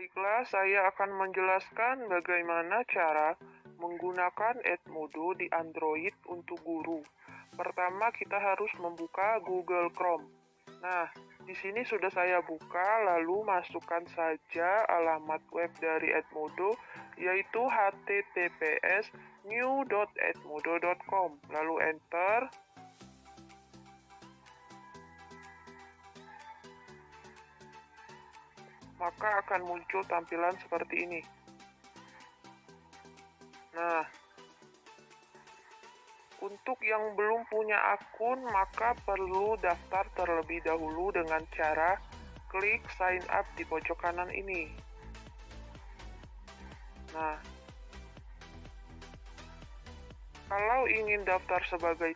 Baiklah, saya akan menjelaskan bagaimana cara menggunakan Edmodo di Android untuk guru. Pertama, kita harus membuka Google Chrome. Nah, di sini sudah saya buka, lalu masukkan saja alamat web dari Edmodo, yaitu https://new.edmodo.com. Lalu enter. Maka akan muncul tampilan seperti ini. Nah, untuk yang belum punya akun, maka perlu daftar terlebih dahulu dengan cara klik sign up di pojok kanan ini. Nah, kalau ingin daftar sebagai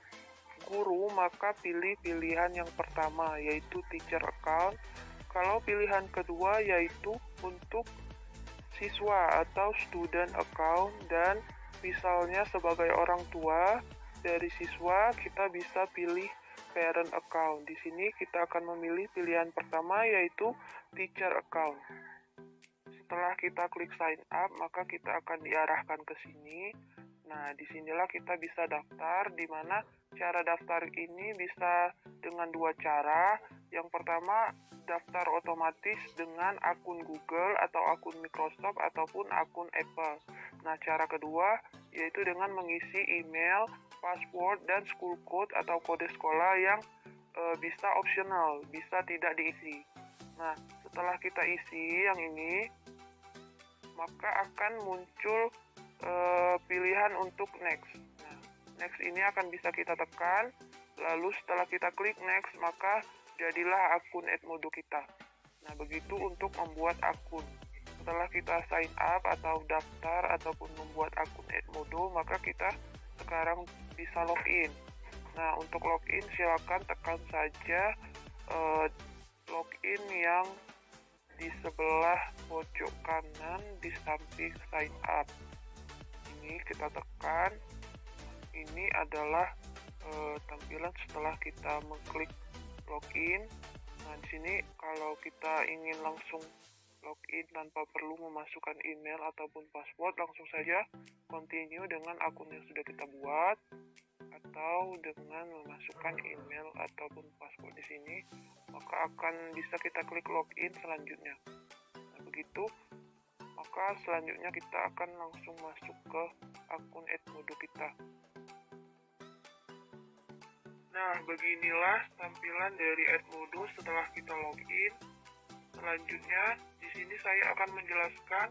guru, maka pilih pilihan yang pertama, yaitu teacher account. Kalau pilihan kedua yaitu untuk siswa atau student account, dan misalnya sebagai orang tua dari siswa kita bisa pilih parent account. Di sini kita akan memilih pilihan pertama yaitu teacher account. Setelah kita klik sign up, maka kita akan diarahkan ke sini. Nah, disinilah kita bisa daftar, di mana cara daftar ini bisa dengan dua cara. Yang pertama, daftar otomatis dengan akun Google atau akun Microsoft ataupun akun Apple. Nah, cara kedua yaitu dengan mengisi email, password, dan school code atau kode sekolah yang bisa optional, bisa tidak diisi. Nah, setelah kita isi yang ini, maka akan muncul pilihan untuk next. Nah, next ini akan bisa kita tekan, lalu setelah kita klik next, maka jadilah akun Edmodo kita. Nah, begitu untuk membuat akun. Setelah kita sign up atau daftar ataupun membuat akun Edmodo, maka kita sekarang bisa login. Nah, untuk login silakan tekan saja login yang di sebelah pojok kanan di samping sign up. Ini kita tekan. Ini adalah tampilan setelah kita mengklik login. Nah, di sini kalau kita ingin langsung login tanpa perlu memasukkan email ataupun password, langsung saja continue dengan akun yang sudah kita buat, atau dengan memasukkan email ataupun password di sini, maka akan bisa kita klik login selanjutnya. Nah, begitu, maka selanjutnya kita akan langsung masuk ke akun Edmodo kita. Nah, beginilah tampilan dari Edmodo setelah kita login. Selanjutnya, di sini saya akan menjelaskan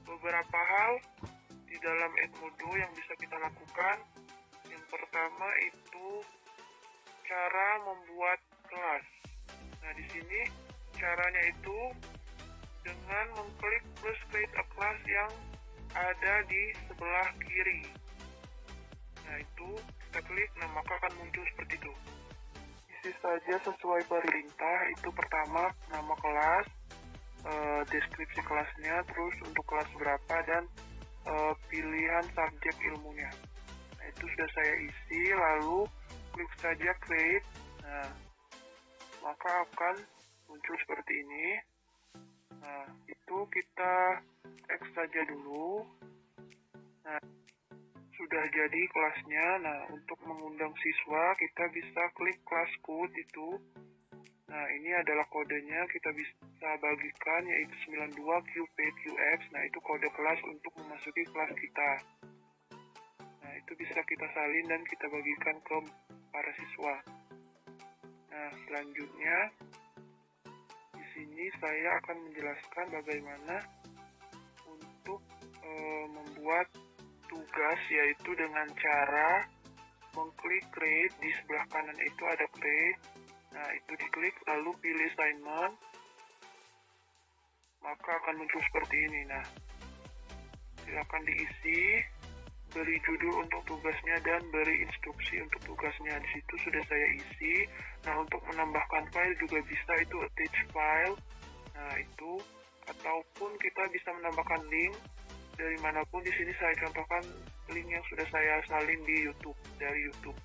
beberapa hal di dalam Edmodo yang bisa kita lakukan. Yang pertama itu cara membuat kelas. Nah, di sini caranya itu dengan mengklik plus create a class yang ada di sebelah kiri. Nah, itu kita klik, nah maka akan muncul seperti itu. Isi saja sesuai perintah. Itu pertama nama kelas, deskripsi kelasnya, terus untuk kelas berapa, dan pilihan subjek ilmunya. Nah, itu sudah saya isi, lalu klik saja create. Nah, maka akan muncul seperti ini. Nah, itu kita text saja dulu. Nah, sudah jadi kelasnya. Nah, untuk mengundang siswa kita bisa klik class code itu. Nah, ini adalah kodenya, kita bisa bagikan yaitu 92QPQX. Nah, itu kode kelas untuk memasuki kelas kita. Nah, itu bisa kita salin dan kita bagikan ke para siswa. Nah, selanjutnya di sini saya akan menjelaskan bagaimana untuk membuat tugas, yaitu dengan cara mengklik create. Di sebelah kanan itu ada create. Nah, itu diklik lalu pilih assignment, maka akan muncul seperti ini. Nah, silakan diisi, beri judul untuk tugasnya dan beri instruksi untuk tugasnya. Di situ sudah saya isi. Nah, untuk menambahkan file juga bisa, itu attach file. Nah, itu ataupun kita bisa menambahkan link dari manapun. Di sini saya contohkan link yang sudah saya salin di YouTube, dari YouTube.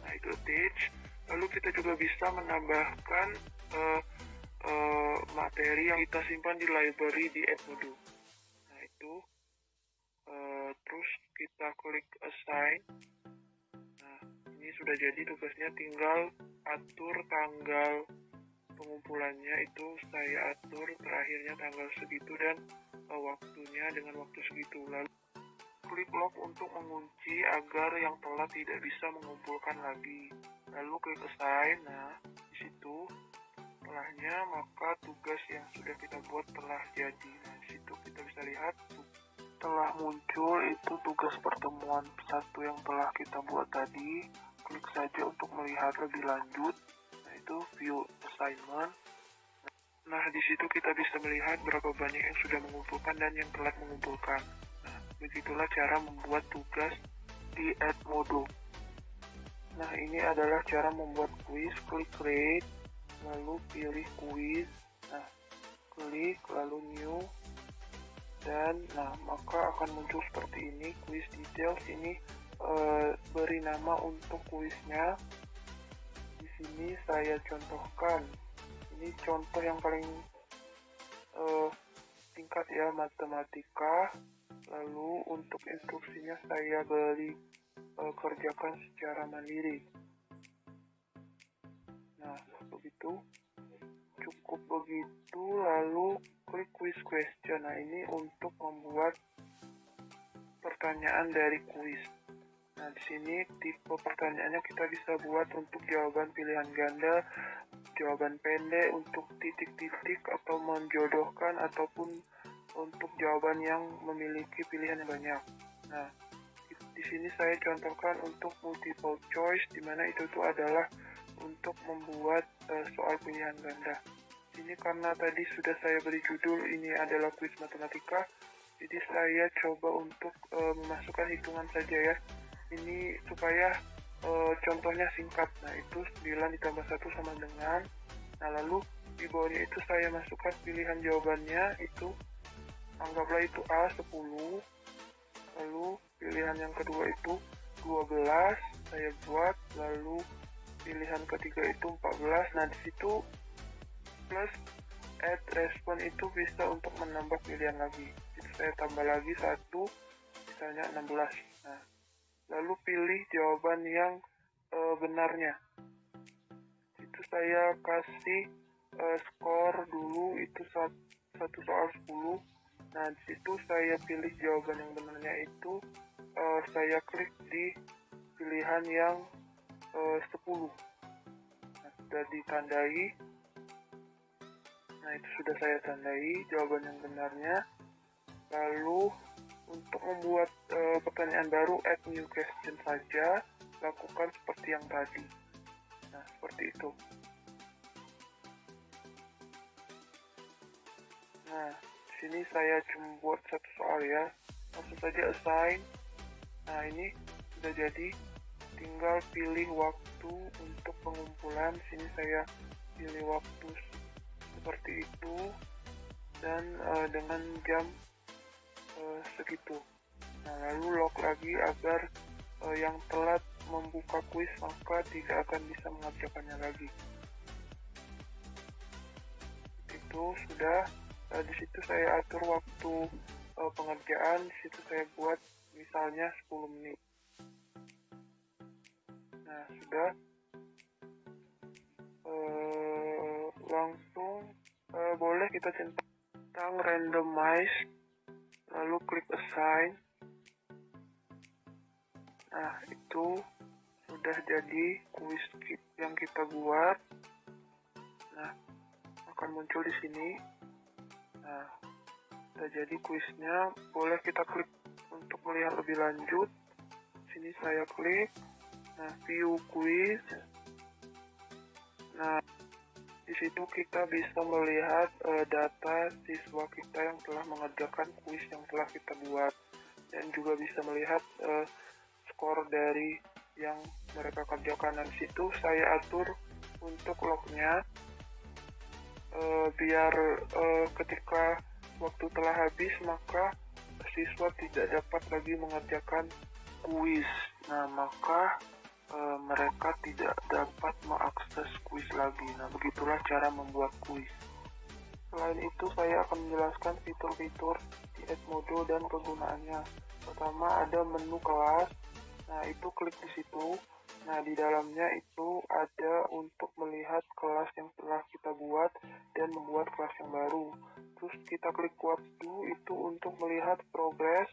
Nah, itu attach. Lalu kita juga bisa menambahkan materi yang kita simpan di library di Edmodo. Nah itu, terus kita klik assign. Nah ini sudah jadi tugasnya, tinggal atur tanggal pengumpulannya, itu saya atur terakhirnya tanggal segitu dan waktunya dengan waktu segitu. Lalu klik lock untuk mengunci agar yang telat tidak bisa mengumpulkan lagi. Lalu klik assign. Nah di situ setelahnya maka tugas yang sudah kita buat telah jadi. Nah di situ kita bisa lihat telah muncul itu tugas pertemuan satu yang telah kita buat tadi. Klik saja untuk melihat lebih lanjut. Nah itu view assignment. Nah di situ kita bisa melihat berapa banyak yang sudah mengumpulkan dan yang telat mengumpulkan. Nah begitulah cara membuat tugas di Edmodo. Nah ini adalah cara membuat kuis. Klik create, lalu pilih kuis. Nah klik lalu new, dan nah maka akan muncul seperti ini, kuis details. Ini beri nama untuk kuisnya. Di sini saya contohkan, ini contoh yang paling singkat ya, matematika. Lalu untuk instruksinya saya beri kerjakan secara mandiri. Nah begitu, cukup begitu. Lalu klik quiz question. Nah ini untuk membuat pertanyaan dari kuis. Nah di sini tipe pertanyaannya kita bisa buat untuk jawaban pilihan ganda, jawaban pendek, untuk titik-titik atau menjodohkan, ataupun untuk jawaban yang memiliki pilihan yang banyak. Nah di sini saya contohkan untuk multiple choice, dimana itu adalah untuk membuat soal pilihan ganda. Ini karena tadi sudah saya beri judul ini adalah kuis matematika, jadi saya coba untuk memasukkan hitungan saja ya. Ini supaya contohnya singkat. Nah itu 9 ditambah 1 sama dengan. Nah lalu di bawahnya itu saya masukkan pilihan jawabannya, itu anggaplah itu A 10. Lalu pilihan yang kedua itu 12 saya buat. Lalu pilihan ketiga itu 14. Nah di situ plus add respon itu bisa untuk menambah pilihan lagi. Itu saya tambah lagi 1, misalnya 16. Nah lalu pilih jawaban yang benarnya. Itu saya kasih skor dulu, itu 1 soal 10. Nah di situ saya pilih jawaban yang benarnya itu saya klik di pilihan yang 10. Nah, sudah ditandai. Nah itu sudah saya tandai jawaban yang benarnya. Lalu untuk membuat pertanyaan baru, add new question saja, lakukan seperti yang tadi. Nah seperti itu. Nah di sini saya cuma buat 1 soal ya, langsung saja assign. Nah ini sudah jadi, tinggal pilih waktu untuk pengumpulan. Sini saya pilih waktu seperti itu, dan dengan jam segitu. Nah lalu lock lagi agar yang telat membuka kuis maka tidak akan bisa mengerjakannya lagi. Itu sudah. Di situ saya atur waktu pengerjaan. Di situ saya buat misalnya 10 menit. Nah sudah. Langsung boleh kita centang randomize, lalu klik assign. Nah itu sudah jadi kuis yang kita buat. Nah akan muncul di sini. Nah sudah jadi kuisnya. Boleh kita klik untuk melihat lebih lanjut. Sini saya klik. Nah view quiz. Nah di situ kita bisa melihat data siswa kita yang telah mengerjakan kuis yang telah kita buat, dan juga bisa melihat skor dari yang mereka kerjakan. Dan situ saya atur untuk lognya biar ketika waktu telah habis maka siswa tidak dapat lagi mengerjakan kuis. Nah maka mereka tidak dapat mengakses kuis lagi. Nah begitulah cara membuat kuis. Selain itu, saya akan menjelaskan fitur-fitur di Edmodo dan kegunaannya. Pertama, ada menu kelas. Nah, itu klik di situ. Nah, di dalamnya itu ada untuk melihat kelas yang telah kita buat dan membuat kelas yang baru. Terus kita klik What Do itu untuk melihat progres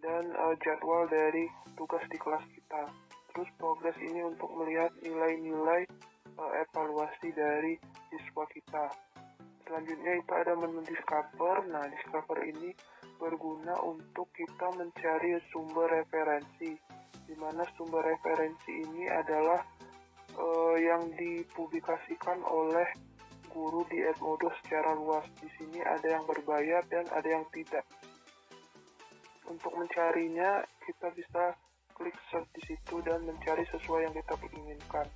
dan jadwal dari tugas di kelas kita. Terus progres ini untuk melihat nilai-nilai evaluasi dari siswa kita. Selanjutnya itu ada menu Discover. Nah, Discover ini berguna untuk kita mencari sumber referensi, di mana sumber referensi ini adalah yang dipublikasikan oleh guru di Edmodo secara luas. Di sini ada yang berbayar dan ada yang tidak. Untuk mencarinya, kita bisa klik search di situ dan mencari sesuai yang kita inginkan.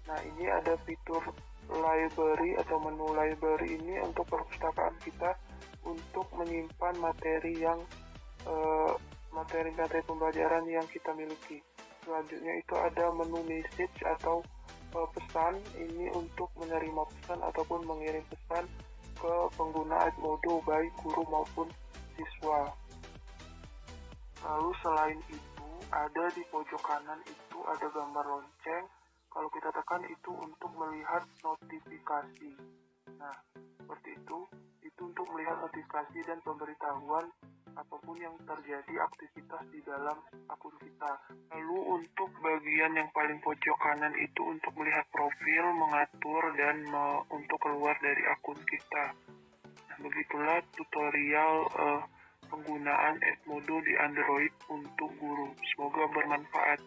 Nah, ini ada fitur library atau menu library ini untuk perpustakaan kita untuk menyimpan materi yang materi-materi pembelajaran yang kita miliki. Selanjutnya itu ada menu message atau pesan. Ini untuk menerima pesan ataupun mengirim pesan ke pengguna Edmodo baik guru maupun siswa. Lalu selain itu ada di pojok kanan itu ada gambar lonceng. Kalau kita tekan itu untuk melihat notifikasi. Nah, seperti itu untuk melihat notifikasi dan pemberitahuan apapun yang terjadi aktivitas di dalam akun kita. Lalu untuk bagian yang paling pojok kanan itu untuk melihat profil, mengatur, dan untuk keluar dari akun kita. Nah, begitulah tutorial penggunaan Edmodo di Android untuk guru. Semoga bermanfaat.